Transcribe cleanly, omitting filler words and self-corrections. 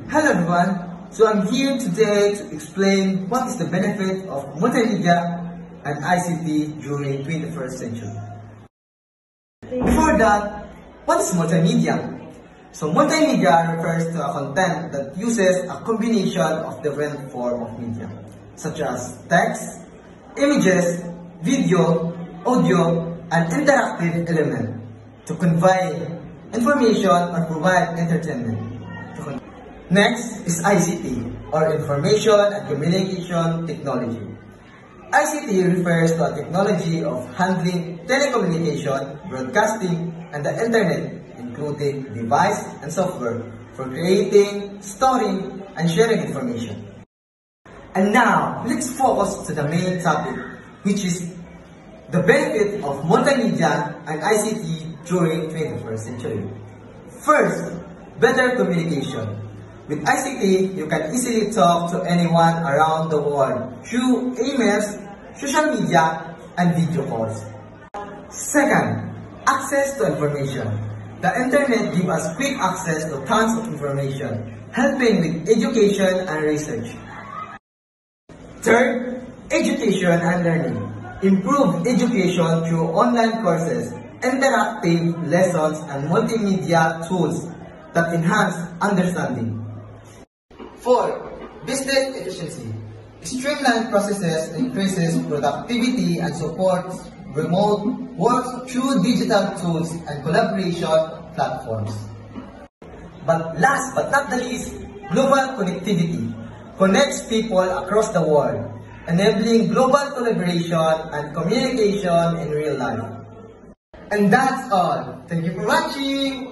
Hello everyone, so I'm here today to explain what is the benefit of multimedia and ICT during 21st century. Before that, what is multimedia? So multimedia refers to a content that uses a combination of different forms of media, such as text, images, video, audio, and interactive elements to convey information or provide entertainment. Next is ICT, or Information and Communication Technology. ICT refers to a technology of handling telecommunication, broadcasting, and the internet, including device and software for creating, storing, and sharing information. And now, let's focus to the main topic, which is the benefit of multimedia and ICT during 21st century. First, better communication. With ICT, you can easily talk to anyone around the world through emails, social media, and video calls. Second, access to information. The internet gives us quick access to tons of information, helping with education and research. Third, education and learning. Improve education through online courses, interactive lessons, and multimedia tools that enhance understanding. 4. Business efficiency. Streamlined processes increases productivity and supports remote work through digital tools and collaboration platforms. But last but not the least, global connectivity connects people across the world, enabling global collaboration and communication in real life. And that's all. Thank you for watching.